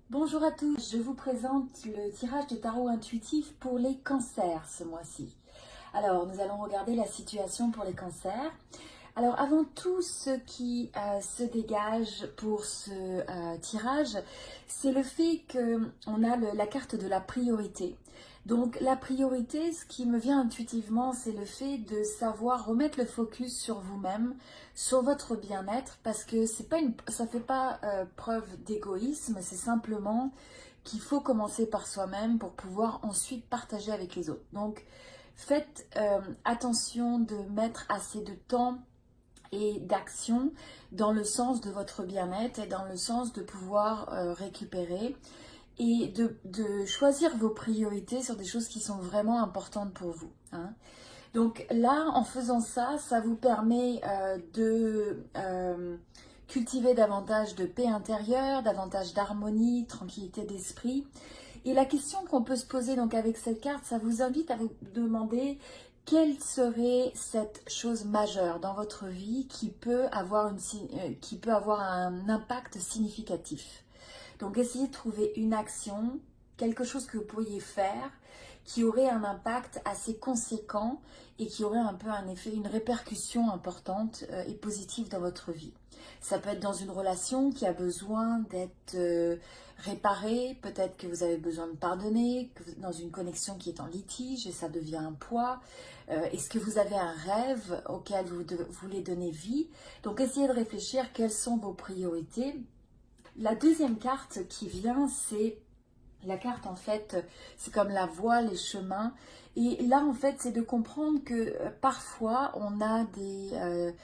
Bonjour à tous, je vous présente le tirage de tarot intuitif pour les cancers ce mois-ci. Alors, nous allons regarder la situation pour les cancers. Alors, avant tout, ce qui se dégage pour ce tirage, c'est le fait qu'on a la carte de la priorité. Donc, la priorité, ce qui me vient intuitivement, c'est le fait de savoir remettre le focus sur vous-même, sur votre bien-être, parce que ça ne fait pas preuve d'égoïsme, c'est simplement qu'il faut commencer par soi-même pour pouvoir ensuite partager avec les autres. Donc, faites attention de mettre assez de temps et d'action dans le sens de votre bien-être et dans le sens de pouvoir récupérer et de choisir vos priorités sur des choses qui sont vraiment importantes pour vous, hein. Donc là, en faisant ça, ça vous permet de cultiver davantage de paix intérieure, davantage d'harmonie, tranquillité d'esprit. Et la question qu'on peut se poser donc avec cette carte, ça vous invite à vous demander quelle serait cette chose majeure dans votre vie qui peut avoir un impact significatif. Donc essayez de trouver une action, quelque chose que vous pourriez faire qui aurait un impact assez conséquent et qui aurait un peu un effet, une répercussion importante et positive dans votre vie. Ça peut être dans une relation qui a besoin d'être réparée, peut-être que vous avez besoin de pardonner, dans une connexion qui est en litige et ça devient un poids. Est-ce que vous avez un rêve auquel vous voulez donner vie? Donc essayez de réfléchir quelles sont vos priorités. La deuxième carte qui vient, c'est la carte, en fait, c'est comme la voie, les chemins. Et là, en fait, c'est de comprendre que parfois, on a des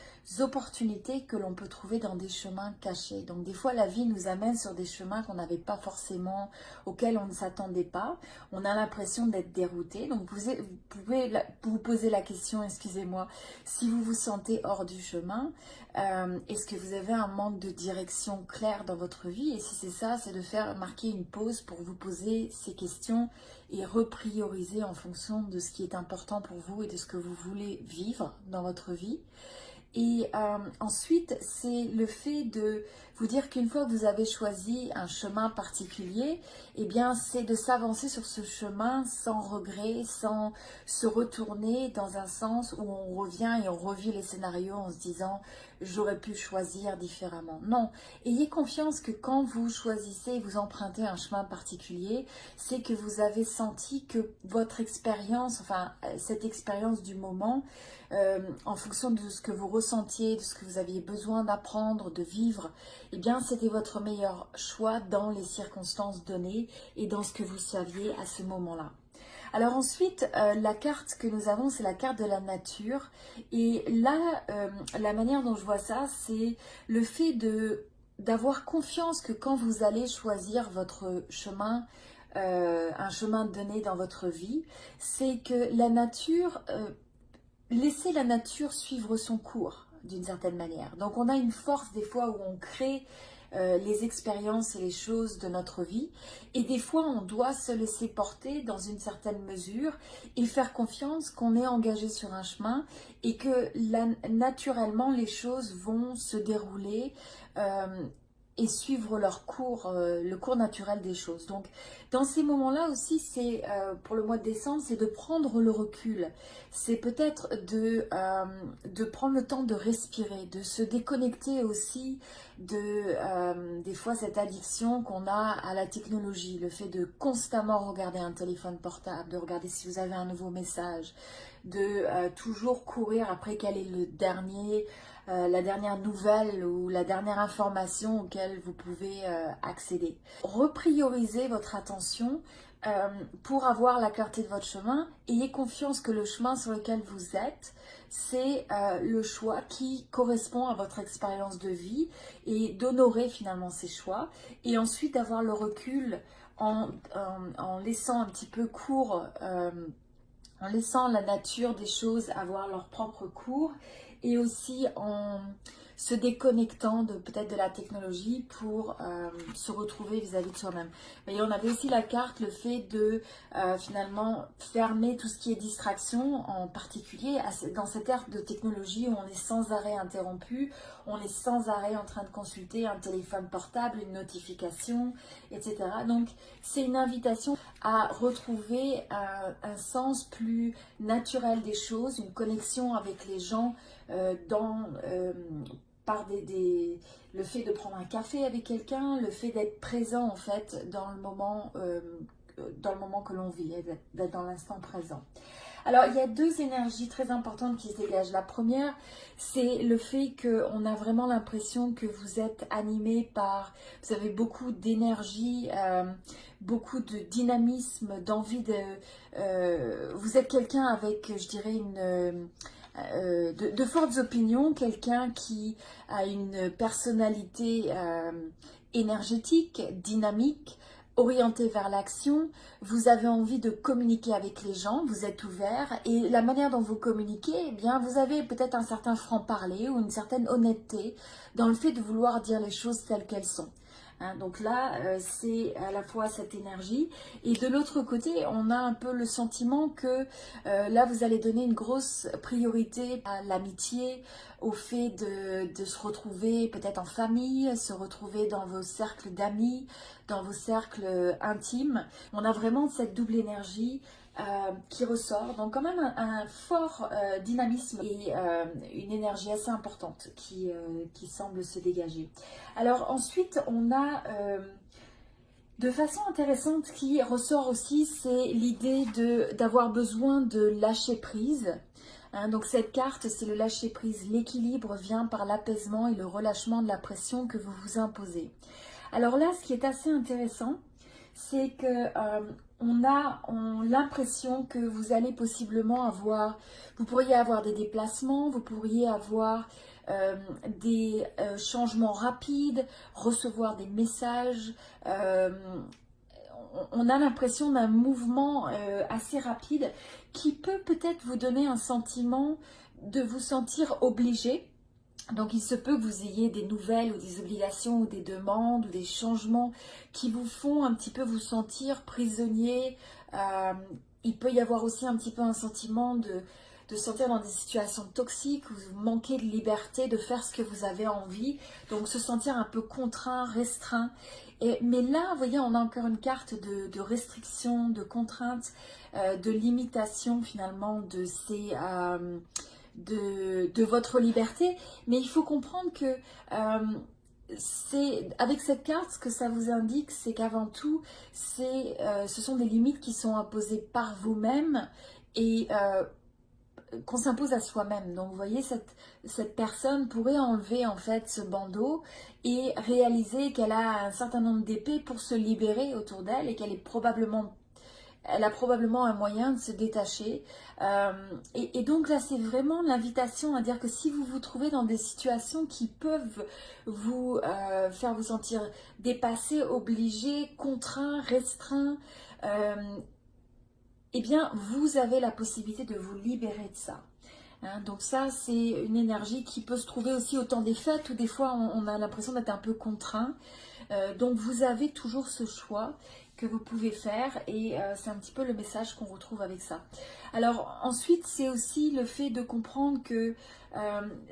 opportunités que l'on peut trouver dans des chemins cachés. Donc, des fois, la vie nous amène sur des chemins qu'on n'avait pas forcément, auxquels on ne s'attendait pas. On a l'impression d'être dérouté. Donc, vous pouvez vous poser la question, excusez-moi, si vous vous sentez hors du chemin, est-ce que vous avez un manque de direction claire dans votre vie? Et si c'est ça, c'est de faire marquer une pause pour vous poser ces questions et reprioriser en fonction de ce qui est important pour vous et de ce que vous voulez vivre dans votre vie. Et ensuite, c'est le fait de vous dire qu'une fois que vous avez choisi un chemin particulier, eh bien, c'est de s'avancer sur ce chemin sans regret, sans se retourner dans un sens où on revient et on revit les scénarios en se disant « j'aurais pu choisir différemment ». Non, ayez confiance que quand vous choisissez et vous empruntez un chemin particulier, c'est que vous avez senti que votre expérience, enfin, cette expérience du moment, en fonction de ce que vous ressentiez, de ce que vous aviez besoin d'apprendre, de vivre, eh bien c'était votre meilleur choix dans les circonstances données et dans ce que vous saviez à ce moment-là. Alors ensuite, la carte que nous avons, c'est la carte de la nature. Et là, la manière dont je vois ça, c'est le fait d'avoir confiance que quand vous allez choisir votre chemin, un chemin donné dans votre vie, c'est que la nature... laisser la nature suivre son cours d'une certaine manière. Donc on a une force des fois où on crée les expériences et les choses de notre vie et des fois on doit se laisser porter dans une certaine mesure et faire confiance qu'on est engagé sur un chemin et que naturellement les choses vont se dérouler et suivre leur cours, le cours naturel des choses. Donc dans ces moments-là aussi, c'est pour le mois de décembre, c'est de prendre le recul. C'est peut-être de prendre le temps de respirer, de se déconnecter aussi des fois cette addiction qu'on a à la technologie, le fait de constamment regarder un téléphone portable, de regarder si vous avez un nouveau message, de toujours courir après quel est la dernière nouvelle ou la dernière information auquel vous pouvez accéder. Repriorisez votre attention pour avoir la clarté de votre chemin. Ayez confiance que le chemin sur lequel vous êtes, c'est le choix qui correspond à votre expérience de vie et d'honorer finalement ces choix. Et ensuite d'avoir le recul en laissant un petit peu court... en laissant la nature des choses avoir leur propre cours et aussi en se déconnectant peut-être de la technologie pour se retrouver vis-à-vis de soi-même. Et on avait aussi la carte, le fait de finalement fermer tout ce qui est distraction, en particulier dans cette ère de technologie où on est sans arrêt interrompu, on est sans arrêt en train de consulter un téléphone portable, une notification, etc. Donc c'est une invitation à retrouver un sens plus naturel des choses, une connexion avec les gens par le fait de prendre un café avec quelqu'un, le fait d'être présent en fait dans le moment que l'on vit, d'être dans l'instant présent. Alors, il y a deux énergies très importantes qui se dégagent. La première, c'est le fait qu'on a vraiment l'impression que vous êtes animé par, vous avez beaucoup d'énergie, beaucoup de dynamisme, d'envie vous êtes quelqu'un avec, je dirais, de fortes opinions, quelqu'un qui a une personnalité énergétique, dynamique, orienté vers l'action, vous avez envie de communiquer avec les gens, vous êtes ouvert et la manière dont vous communiquez, eh bien, vous avez peut-être un certain franc-parler ou une certaine honnêteté dans le fait de vouloir dire les choses telles qu'elles sont. Donc là, c'est à la fois cette énergie et de l'autre côté, on a un peu le sentiment que là, vous allez donner une grosse priorité à l'amitié, au fait de se retrouver peut-être en famille, se retrouver dans vos cercles d'amis, dans vos cercles intimes. On a vraiment cette double énergie qui ressort, donc quand même un fort dynamisme et une énergie assez importante qui semble se dégager. Alors ensuite on a de façon intéressante qui ressort aussi, c'est l'idée d'avoir besoin de lâcher prise. Donc cette carte, c'est le lâcher prise. L'équilibre vient par l'apaisement et le relâchement de la pression que vous vous imposez. Alors là, ce qui est assez intéressant, c'est que on a l'impression que vous allez possiblement vous pourriez avoir des déplacements, vous pourriez avoir des changements rapides, recevoir des messages. On a l'impression d'un mouvement assez rapide qui peut peut-être vous donner un sentiment de vous sentir obligé. Donc il se peut que vous ayez des nouvelles ou des obligations ou des demandes ou des changements qui vous font un petit peu vous sentir prisonnier. Il peut y avoir aussi un petit peu un sentiment de sentir dans des situations toxiques où vous manquez de liberté de faire ce que vous avez envie. Donc se sentir un peu contraint, restreint. Mais là, vous voyez, on a encore une carte de restriction, de contrainte, de limitation finalement de votre liberté, mais il faut comprendre que avec cette carte, ce que ça vous indique, c'est qu'avant tout, ce sont des limites qui sont imposées par vous-même et qu'on s'impose à soi-même. Donc vous voyez, cette personne pourrait enlever en fait ce bandeau et réaliser qu'elle a un certain nombre d'épées pour se libérer autour d'elle et elle a probablement un moyen de se détacher. Et donc là, c'est vraiment l'invitation à dire que si vous vous trouvez dans des situations qui peuvent vous faire vous sentir dépassé, obligé, contraint, restreint, eh bien, vous avez la possibilité de vous libérer de ça. Donc ça, c'est une énergie qui peut se trouver aussi au temps des fêtes où des fois, on a l'impression d'être un peu contraint. Donc vous avez toujours ce choix que vous pouvez faire et c'est un petit peu le message qu'on retrouve avec ça. Alors ensuite, c'est aussi le fait de comprendre que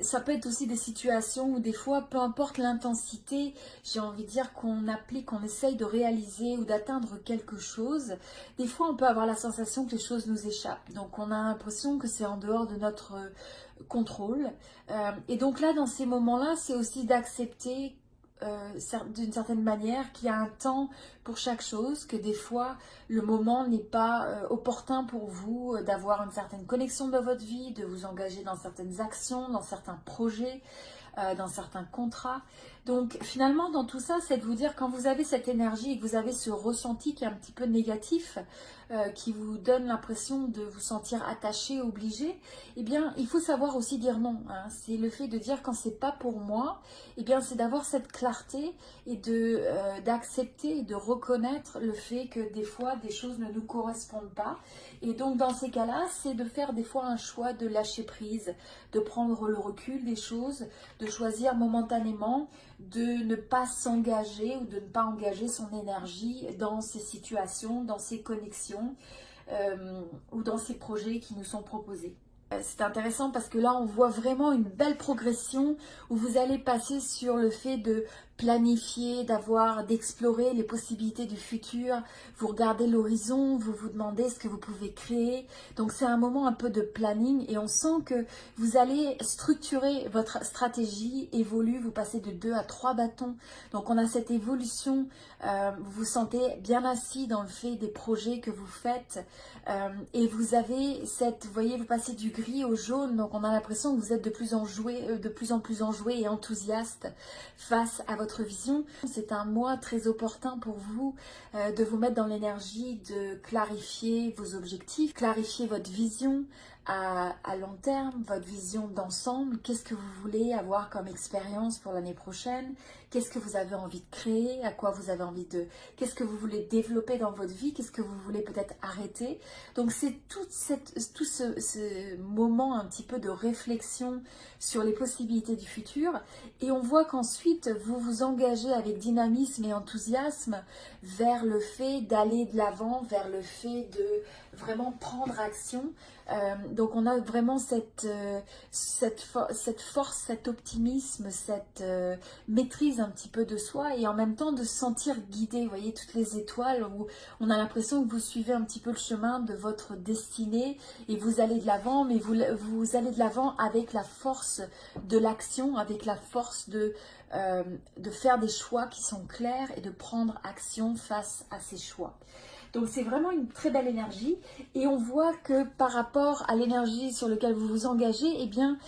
ça peut être aussi des situations où des fois, peu importe l'intensité, j'ai envie de dire qu'on applique, qu'on essaye de réaliser ou d'atteindre quelque chose, des fois on peut avoir la sensation que les choses nous échappent. Donc on a l'impression que c'est en dehors de notre contrôle. Et donc là, dans ces moments-là, c'est aussi d'accepter d'une certaine manière qu'il y a un temps pour chaque chose, que des fois le moment n'est pas opportun pour vous d'avoir une certaine connexion dans votre vie, de vous engager dans certaines actions, dans certains projets, dans certains contrats. Donc finalement dans tout ça, c'est de vous dire quand vous avez cette énergie et que vous avez ce ressenti qui est un petit peu négatif, qui vous donne l'impression de vous sentir attaché, obligé, eh bien il faut savoir aussi dire non, hein. C'est le fait de dire quand c'est pas pour moi, eh bien c'est d'avoir cette clarté et d'accepter et de reconnaître le fait que des fois des choses ne nous correspondent pas. Et donc dans ces cas-là, c'est de faire des fois un choix de lâcher prise, de prendre le recul des choses, de choisir momentanément de ne pas s'engager ou de ne pas engager son énergie dans ces situations, dans ces connexions ou dans ces projets qui nous sont proposés. C'est intéressant parce que là on voit vraiment une belle progression où vous allez passer sur le fait de planifier, d'explorer les possibilités du futur. Vous regardez l'horizon, vous vous demandez ce que vous pouvez créer. Donc c'est un moment un peu de planning et on sent que vous allez structurer votre stratégie, évolue, vous passez de 2 à 3 bâtons. Donc on a cette évolution, vous vous sentez bien assis dans le fait des projets que vous faites et vous avez vous voyez, vous passez du gris au jaune, donc on a l'impression que vous êtes de plus en plus enjoué et enthousiaste face à votre vision. C'est un mois très opportun pour vous de vous mettre dans l'énergie de clarifier vos objectifs, clarifier votre vision à long terme, votre vision d'ensemble. Qu'est-ce que vous voulez avoir comme expérience pour l'année prochaine? Qu'est-ce que vous avez envie de créer? À quoi vous avez envie de... Qu'est-ce que vous voulez développer dans votre vie? Qu'est-ce que vous voulez peut-être arrêter? Donc c'est tout ce moment un petit peu de réflexion sur les possibilités du futur. Et on voit qu'ensuite vous vous engagez avec dynamisme et enthousiasme vers le fait d'aller de l'avant, vers le fait de vraiment prendre action. Donc on a vraiment cette force, cet optimisme, cette maîtrise un petit peu de soi et en même temps de se sentir guidé. Vous voyez toutes les étoiles où on a l'impression que vous suivez un petit peu le chemin de votre destinée et vous allez de l'avant, mais vous allez de l'avant avec la force de l'action, avec la force de faire des choix qui sont clairs et de prendre action face à ces choix. Donc c'est vraiment une très belle énergie et on voit que par rapport à l'énergie sur laquelle vous vous engagez, eh bien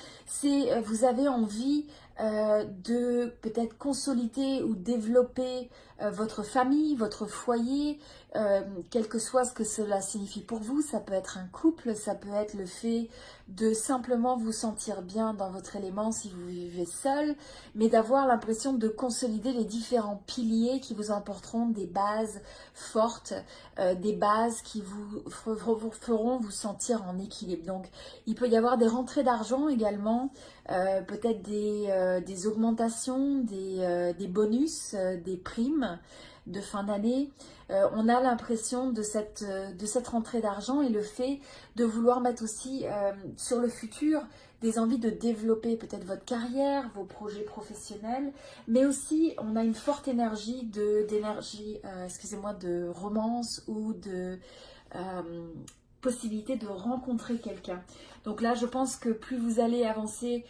vous avez envie de peut-être consolider ou développer votre famille, votre foyer, quel que soit ce que cela signifie pour vous. Ça peut être un couple, ça peut être le fait de simplement vous sentir bien dans votre élément si vous vivez seul, mais d'avoir l'impression de consolider les différents piliers qui vous apporteront des bases fortes, des bases qui vous feront vous sentir en équilibre. Donc il peut y avoir des rentrées d'argent également, peut-être des augmentations, des bonus, des primes de fin d'année. On a l'impression de cette rentrée d'argent et le fait de vouloir mettre aussi sur le futur des envies de développer peut-être votre carrière, vos projets professionnels, mais aussi on a une forte énergie de romance ou de possibilité de rencontrer quelqu'un. Donc là, je pense que plus vous allez avancer,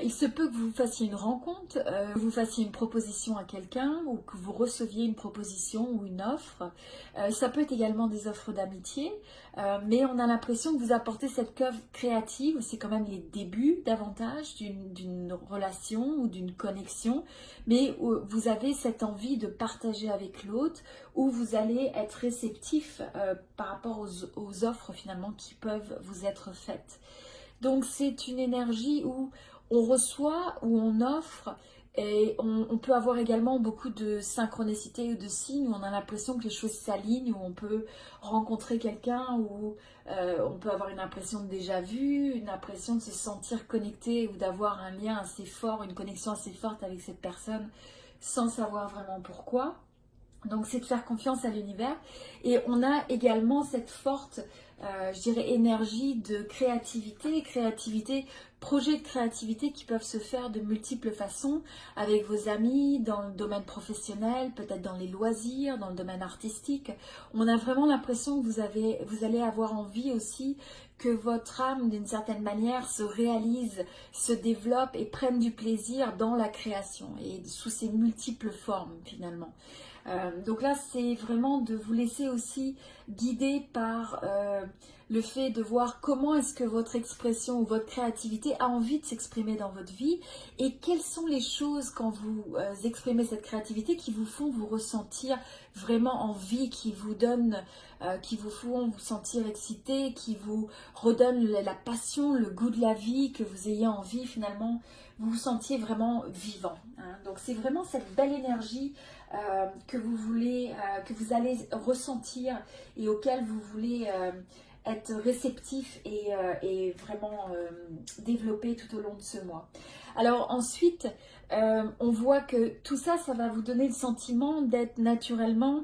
il se peut que vous fassiez une rencontre, que vous fassiez une proposition à quelqu'un ou que vous receviez une proposition ou une offre. Ça peut être également des offres d'amitié, mais on a l'impression que vous apportez cette curve créative, c'est quand même les débuts davantage d'une relation ou d'une connexion, mais vous avez cette envie de partager avec l'autre, où vous allez être réceptif par rapport aux offres finalement qui peuvent vous être faites. Donc c'est une énergie où on reçoit, où on offre, et on peut avoir également beaucoup de synchronicité ou de signes où on a l'impression que les choses s'alignent, où on peut rencontrer quelqu'un, où on peut avoir une impression de déjà vu, une impression de se sentir connecté ou d'avoir un lien assez fort, une connexion assez forte avec cette personne sans savoir vraiment pourquoi. Donc c'est de faire confiance à l'univers et on a également cette forte, je dirais, énergie de créativité, projets de créativité qui peuvent se faire de multiples façons avec vos amis, dans le domaine professionnel, peut-être dans les loisirs, dans le domaine artistique. On a vraiment l'impression que vous allez avoir envie aussi que votre âme, d'une certaine manière, se réalise, se développe et prenne du plaisir dans la création et sous ses multiples formes finalement. Donc là, c'est vraiment de vous laisser aussi guider par le fait de voir comment est-ce que votre expression ou votre créativité a envie de s'exprimer dans votre vie et quelles sont les choses quand vous exprimez cette créativité qui vous font vous ressentir vraiment en vie, qui vous donnent, qui vous font vous sentir excité, qui vous redonnent la passion, le goût de la vie, que vous ayez envie finalement, vous vous sentiez vraiment vivant. Hein. Donc c'est vraiment cette belle énergie que vous voulez, que vous allez ressentir et auquel vous voulez être réceptif et vraiment développer tout au long de ce mois. Alors ensuite, on voit que tout ça, ça va vous donner le sentiment d'être naturellement.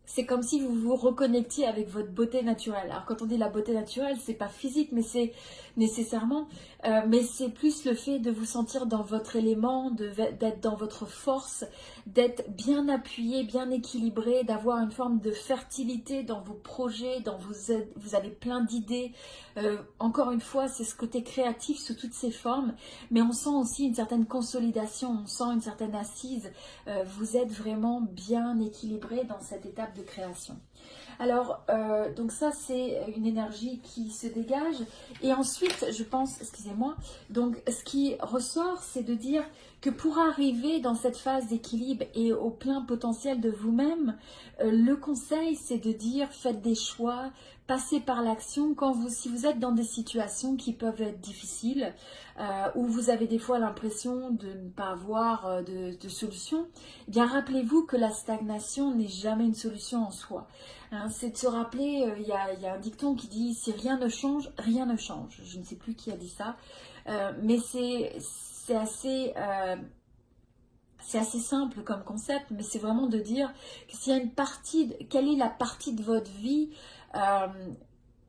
C'est comme si vous vous reconnectiez avec votre beauté naturelle. Alors quand on dit la beauté naturelle, c'est pas physique, mais c'est nécessairement, mais c'est plus le fait de vous sentir dans votre élément, d'être dans votre force, d'être bien appuyé, bien équilibré, d'avoir une forme de fertilité dans vos projets, vous avez plein d'idées. Encore une fois, c'est ce côté créatif sous toutes ses formes, mais on sent aussi une certaine consolidation, on sent une certaine assise. Vous êtes vraiment bien équilibré dans cette étape de création. Alors, donc ça c'est une énergie qui se dégage. Et ensuite, je pense, excusez-moi, donc ce qui ressort, c'est de dire que pour arriver dans cette phase d'équilibre et au plein potentiel de vous-même, le conseil c'est de dire faites des choix, passez par l'action si vous êtes dans des situations qui peuvent être difficiles, où vous avez des fois l'impression de ne pas avoir de solution, eh bien rappelez-vous que la stagnation n'est jamais une solution en soi. Hein, c'est de se rappeler, il y a un dicton qui dit si rien ne change, rien ne change. Je ne sais plus qui a dit ça, mais c'est assez simple comme concept, mais c'est vraiment de dire que s'il y a une partie, quelle est la partie de votre vie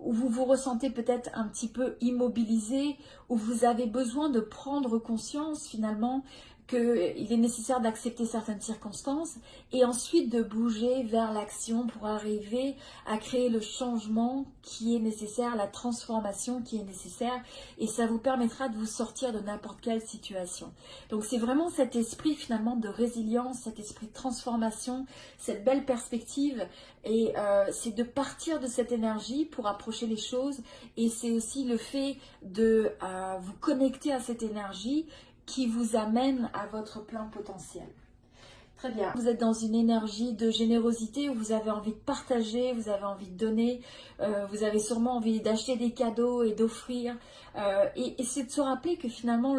où vous vous ressentez peut-être un petit peu immobilisé, où vous avez besoin de prendre conscience finalement qu'il est nécessaire d'accepter certaines circonstances et ensuite de bouger vers l'action pour arriver à créer le changement qui est nécessaire, la transformation qui est nécessaire, et ça vous permettra de vous sortir de n'importe quelle situation. Donc c'est vraiment cet esprit finalement de résilience, cet esprit de transformation, cette belle perspective, et c'est de partir de cette énergie pour approcher les choses, et c'est aussi le fait de vous connecter à cette énergie qui vous amène à votre plein potentiel. Très bien. Vous êtes dans une énergie de générosité où vous avez envie de partager, vous avez envie de donner, vous avez sûrement envie d'acheter des cadeaux et d'offrir. Et c'est de se rappeler que finalement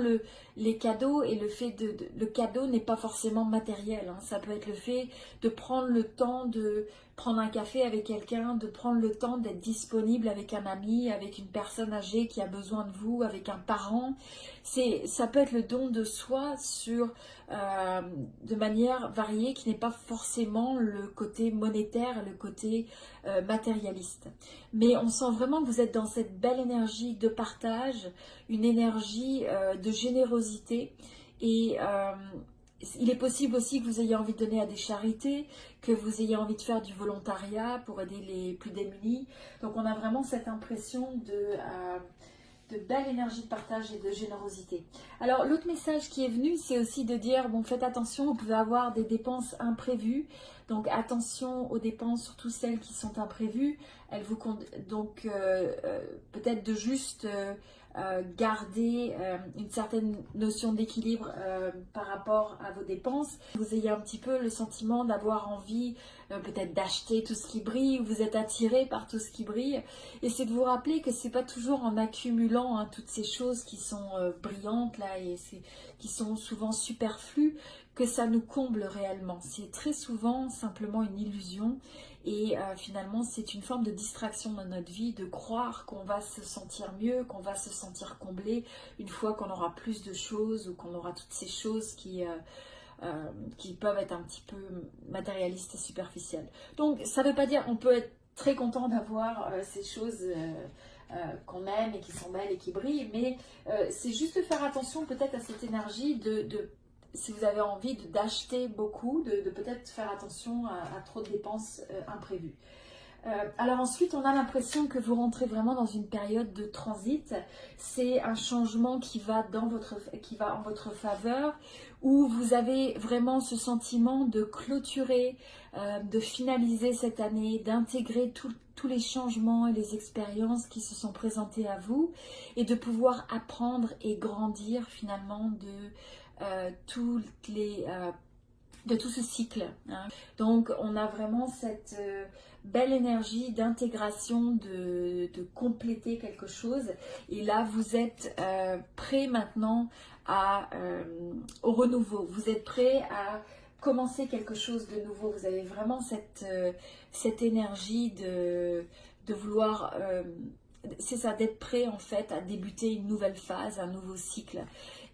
les cadeaux et le cadeau n'est pas forcément matériel. Hein. Ça peut être le fait de prendre le temps de prendre un café avec quelqu'un, de prendre le temps d'être disponible avec un ami, avec une personne âgée qui a besoin de vous, avec un parent. Ça peut être le don de soi de manière variée qui n'est pas forcément le côté monétaire, le côté matérialiste. Mais on sent vraiment que vous êtes dans cette belle énergie de partage, une énergie de générosité, et il est possible aussi que vous ayez envie de donner à des charités, que vous ayez envie de faire du volontariat pour aider les plus démunis. Donc on a vraiment cette impression de belle énergie de partage et de générosité. Alors l'autre message qui est venu, c'est aussi de dire, bon, faites attention, vous pouvez avoir des dépenses imprévues. Donc attention aux dépenses, surtout celles qui sont imprévues. Elles vous donc peut-être de juste garder une certaine notion d'équilibre par rapport à vos dépenses. Vous ayez un petit peu le sentiment d'avoir envie peut-être d'acheter tout ce qui brille, vous êtes attiré par tout ce qui brille, et c'est de vous rappeler que c'est pas toujours en accumulant toutes ces choses qui sont brillantes là et qui sont souvent superflues que ça nous comble réellement. C'est très souvent simplement une illusion, et finalement c'est une forme de distraction dans notre vie, de croire qu'on va se sentir mieux, qu'on va se sentir comblé une fois qu'on aura plus de choses, ou qu'on aura toutes ces choses qui peuvent être un petit peu matérialistes et superficielles. Donc ça ne veut pas dire, on peut être très content d'avoir ces choses qu'on aime et qui sont belles et qui brillent, mais c'est juste de faire attention peut-être à cette énergie si vous avez envie d'acheter beaucoup, de peut-être faire attention à trop de dépenses imprévues. Alors ensuite, on a l'impression que vous rentrez vraiment dans une période de transit. C'est un changement qui va en votre faveur, où vous avez vraiment ce sentiment de clôturer, de finaliser cette année, d'intégrer tous les changements et les expériences qui se sont présentées à vous, et de pouvoir apprendre et grandir finalement de tout ce cycle, hein. Donc on a vraiment cette belle énergie d'intégration, de compléter quelque chose. Et là vous êtes prêt maintenant au renouveau. Vous êtes prêt à commencer quelque chose de nouveau. Vous avez vraiment cette énergie de vouloir... c'est ça, d'être prêt en fait à débuter une nouvelle phase, un nouveau cycle.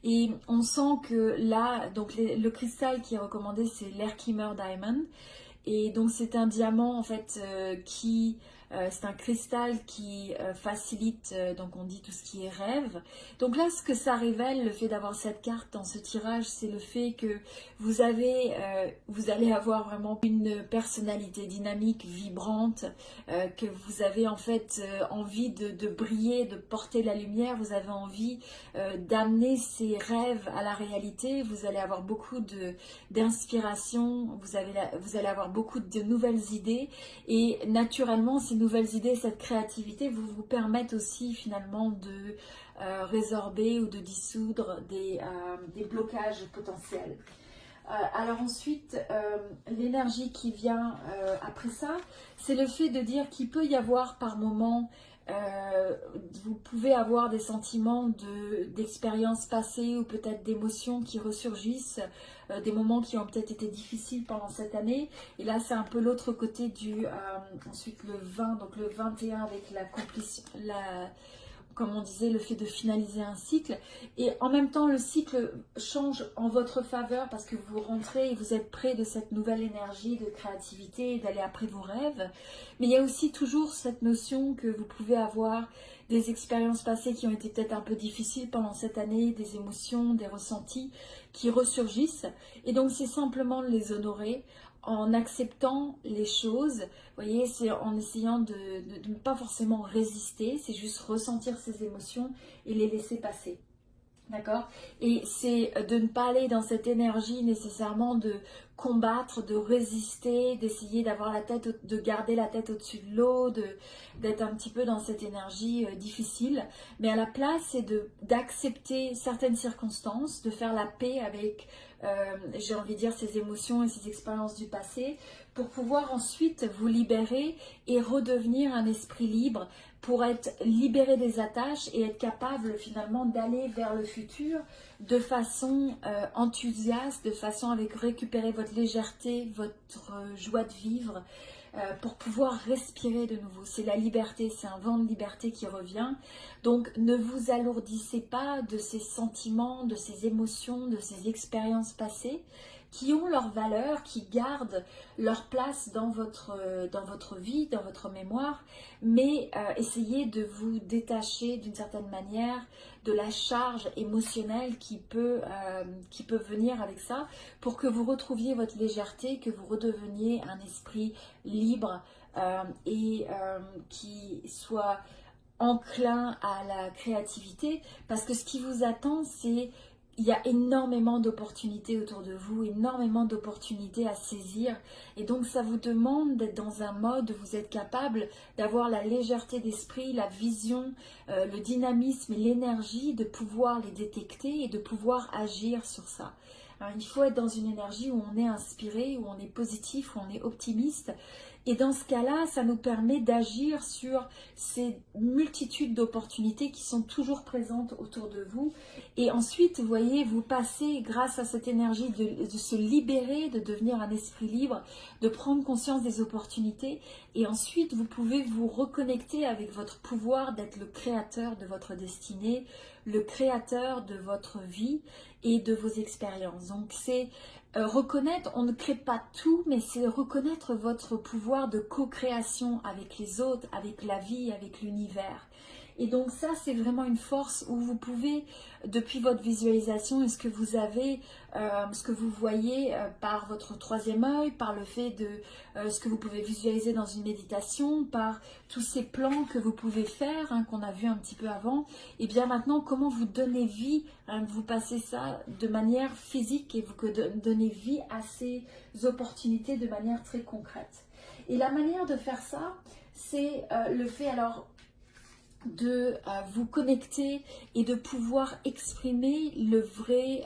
Et on sent que là, donc le cristal qui est recommandé, c'est l'Herkimer Diamond. Et donc c'est un diamant en fait c'est un cristal qui facilite, donc on dit tout ce qui est rêve. Donc là, ce que ça révèle, le fait d'avoir cette carte dans ce tirage, c'est le fait que vous allez avoir vraiment une personnalité dynamique, vibrante, que vous avez en fait envie de briller, de porter la lumière. Vous avez envie d'amener ces rêves à la réalité. Vous allez avoir beaucoup d'inspiration, vous allez avoir beaucoup de nouvelles idées, et naturellement ces nouvelles idées, cette créativité vous permettent aussi finalement de résorber ou de dissoudre des blocages potentiels. Alors ensuite, l'énergie qui vient après ça, c'est le fait de dire qu'il peut y avoir par moments, vous pouvez avoir des sentiments d'expériences passées ou peut-être d'émotions qui ressurgissent, des moments qui ont peut-être été difficiles pendant cette année. Et là, c'est un peu l'autre côté ensuite le 20, donc le 21 avec comme on disait, le fait de finaliser un cycle. Et en même temps, le cycle change en votre faveur parce que vous rentrez et vous êtes près de cette nouvelle énergie de créativité et d'aller après vos rêves. Mais il y a aussi toujours cette notion que vous pouvez avoir des expériences passées qui ont été peut-être un peu difficiles pendant cette année, des émotions, des ressentis qui ressurgissent. Et donc, c'est simplement de les honorer en acceptant les choses. Vous voyez, c'est en essayant de ne pas forcément résister, c'est juste ressentir ces émotions et les laisser passer. D'accord? Et c'est de ne pas aller dans cette énergie nécessairement de combattre, de résister, d'essayer d'avoir de garder la tête au-dessus de l'eau, d'être un petit peu dans cette énergie difficile. Mais à la place, c'est d'accepter certaines circonstances, de faire la paix avec, j'ai envie de dire, ces émotions et ces expériences du passé, pour pouvoir ensuite vous libérer et redevenir un esprit libre, pour être libéré des attaches et être capable finalement d'aller vers le futur de façon enthousiaste, de façon avec récupérer votre légèreté, votre joie de vivre, pour pouvoir respirer de nouveau. C'est la liberté, c'est un vent de liberté qui revient. Donc ne vous alourdissez pas de ces sentiments, de ces émotions, de ces expériences passées qui ont leur valeur, qui gardent leur place dans votre vie, dans votre mémoire, mais essayez de vous détacher d'une certaine manière de la charge émotionnelle qui peut venir avec ça, pour que vous retrouviez votre légèreté, que vous redeveniez un esprit libre et qui soit enclin à la créativité, parce que ce qui vous attend, c'est... Il y a énormément d'opportunités autour de vous, énormément d'opportunités à saisir. Et donc, ça vous demande d'être dans un mode où vous êtes capable d'avoir la légèreté d'esprit, la vision, le dynamisme et l'énergie de pouvoir les détecter et de pouvoir agir sur ça. Alors, il faut être dans une énergie où on est inspiré, où on est positif, où on est optimiste. Et dans ce cas-là, ça nous permet d'agir sur ces multitudes d'opportunités qui sont toujours présentes autour de vous. Et ensuite, vous voyez, vous passez, grâce à cette énergie de se libérer, de devenir un esprit libre, de prendre conscience des opportunités. Et ensuite, vous pouvez vous reconnecter avec votre pouvoir d'être le créateur de votre destinée, le créateur de votre vie et de vos expériences. Donc, c'est... reconnaître, on ne crée pas tout, mais c'est reconnaître votre pouvoir de co-création avec les autres, avec la vie, avec l'univers. Et donc ça, c'est vraiment une force où vous pouvez, depuis votre visualisation et ce que vous avez, ce que vous voyez par votre troisième œil, par le fait de ce que vous pouvez visualiser dans une méditation, par tous ces plans que vous pouvez faire, hein, qu'on a vu un petit peu avant, et bien maintenant, comment vous donnez vie, hein, vous passez ça de manière physique et vous donnez vie à ces opportunités de manière très concrète. Et la manière de faire ça, c'est le fait alors de vous connecter et de pouvoir exprimer le vrai,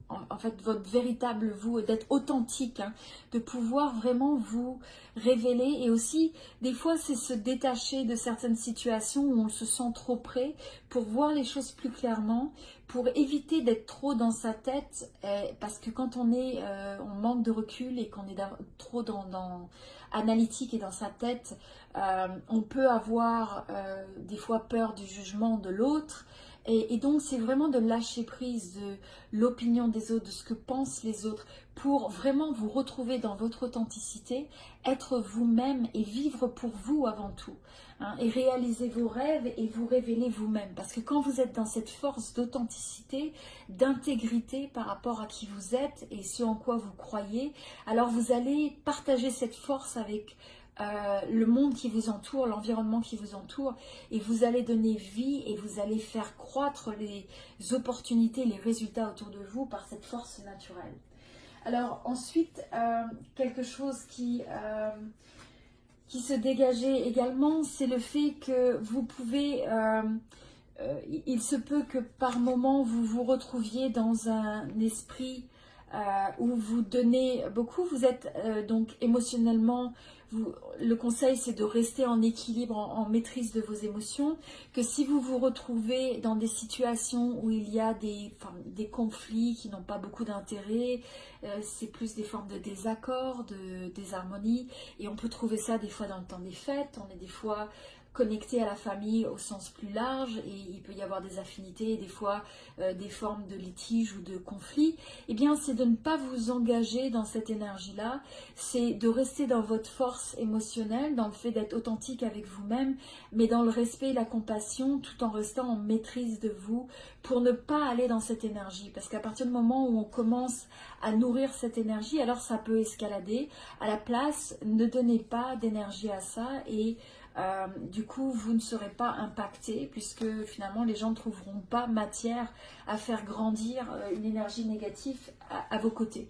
en fait votre véritable vous, d'être authentique, hein, de pouvoir vraiment vous révéler. Et aussi des fois c'est se détacher de certaines situations où on se sent trop près pour voir les choses plus clairement, pour éviter d'être trop dans sa tête, parce que quand on manque de recul et qu'on est trop dans analytique et dans sa tête, on peut avoir des fois peur du jugement de l'autre, et donc c'est vraiment de lâcher prise de l'opinion des autres, de ce que pensent les autres, pour vraiment vous retrouver dans votre authenticité, être vous-même et vivre pour vous avant tout, hein, et réaliser vos rêves et vous révéler vous-même, parce que quand vous êtes dans cette force d'authenticité, d'intégrité par rapport à qui vous êtes et ce en quoi vous croyez, alors vous allez partager cette force avec le monde qui vous entoure, l'environnement qui vous entoure, et vous allez donner vie et vous allez faire croître les opportunités, les résultats autour de vous par cette force naturelle. Alors ensuite, quelque chose qui se dégageait également, c'est le fait que vous pouvez, il se peut que par moment vous vous retrouviez dans un esprit où vous donnez beaucoup, vous êtes donc émotionnellement, le conseil c'est de rester en équilibre, en maîtrise de vos émotions, que si vous vous retrouvez dans des situations où il y a des conflits qui n'ont pas beaucoup d'intérêt, c'est plus des formes de désaccord, de désharmonie, et on peut trouver ça des fois dans le temps des fêtes, on est des fois connecté à la famille au sens plus large, et il peut y avoir des affinités, des fois des formes de litige ou de conflit. Eh bien c'est de ne pas vous engager dans cette énergie-là, c'est de rester dans votre force émotionnelle, dans le fait d'être authentique avec vous-même, mais dans le respect et la compassion, tout en restant en maîtrise de vous, pour ne pas aller dans cette énergie, parce qu'à partir du moment où on commence à nourrir cette énergie, alors ça peut escalader. À la place, ne donnez pas d'énergie à ça, et du coup vous ne serez pas impacté, puisque finalement les gens ne trouveront pas matière à faire grandir une énergie négative à vos côtés.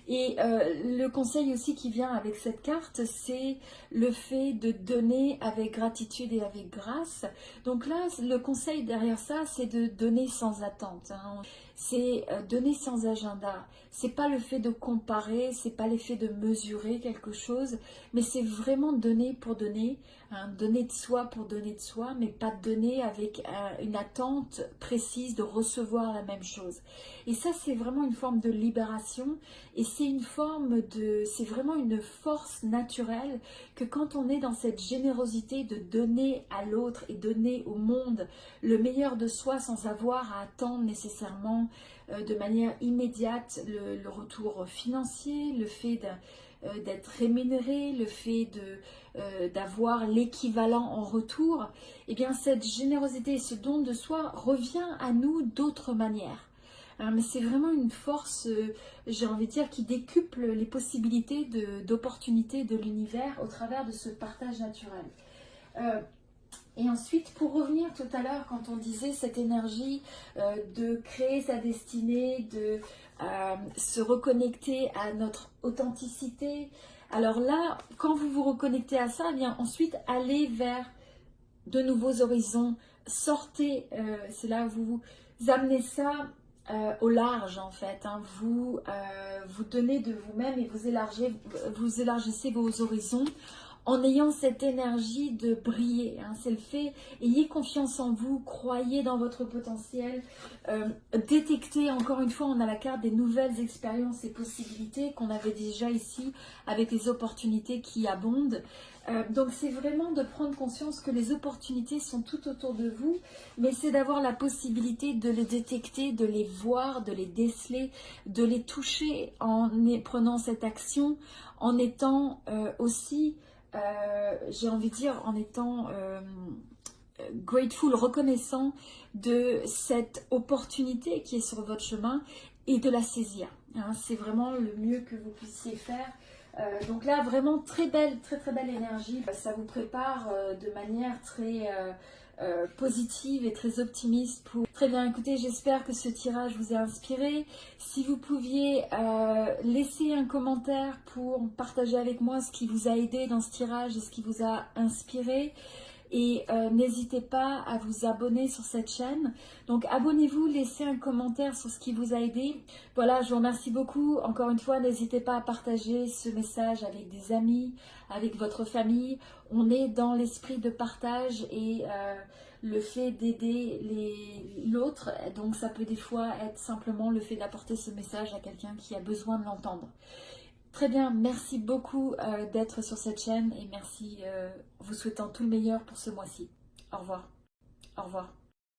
Et le conseil aussi qui vient avec cette carte, c'est le fait de donner avec gratitude et avec grâce. Donc là, le conseil derrière ça, c'est de donner sans attente, hein. C'est donner sans agenda. C'est pas le fait de comparer, c'est pas l'effet de mesurer quelque chose, mais c'est vraiment donner pour donner, hein, donner de soi pour donner de soi, mais pas donner avec une attente précise de recevoir la même chose. Et ça, c'est vraiment une forme de libération, et c'est vraiment une force naturelle, que quand on est dans cette générosité de donner à l'autre et donner au monde le meilleur de soi sans avoir à attendre nécessairement de manière immédiate le retour financier, le fait d'être rémunéré, le fait d'avoir l'équivalent en retour, et bien cette générosité et ce don de soi revient à nous d'autres manières. Mais c'est vraiment une force, j'ai envie de dire, qui décuple les possibilités d'opportunités de l'univers au travers de ce partage naturel. Et ensuite, pour revenir tout à l'heure, quand on disait cette énergie de créer sa destinée, de se reconnecter à notre authenticité, alors là, quand vous vous reconnectez à ça, eh bien ensuite, allez vers de nouveaux horizons, sortez, c'est là où vous amenez ça au large en fait, hein. Vous donnez de vous-même et vous élargissez vos horizons en ayant cette énergie de briller, hein. C'est le fait, ayez confiance en vous, croyez dans votre potentiel, détectez, encore une fois, on a la carte des nouvelles expériences et possibilités qu'on avait déjà ici avec les opportunités qui abondent. Donc c'est vraiment de prendre conscience que les opportunités sont tout autour de vous, mais c'est d'avoir la possibilité de les détecter, de les voir, de les déceler, de les toucher en prenant cette action, en étant aussi, j'ai envie de dire, en étant grateful, reconnaissant de cette opportunité qui est sur votre chemin et de la saisir. Hein, c'est vraiment le mieux que vous puissiez faire. Donc là, vraiment très belle énergie. Ça vous prépare de manière très positive et très optimiste. Très bien, écoutez, j'espère que ce tirage vous a inspiré. Si vous pouviez laisser un commentaire pour partager avec moi ce qui vous a aidé dans ce tirage et ce qui vous a inspiré. Et n'hésitez pas à vous abonner sur cette chaîne. Donc abonnez-vous, laissez un commentaire sur ce qui vous a aidé. Voilà, je vous remercie beaucoup. Encore une fois, n'hésitez pas à partager ce message avec des amis, avec votre famille. On est dans l'esprit de partage et le fait d'aider l'autre. Donc ça peut des fois être simplement le fait d'apporter ce message à quelqu'un qui a besoin de l'entendre. Très bien, merci beaucoup d'être sur cette chaîne et merci, vous souhaitant tout le meilleur pour ce mois-ci. Au revoir. Au revoir.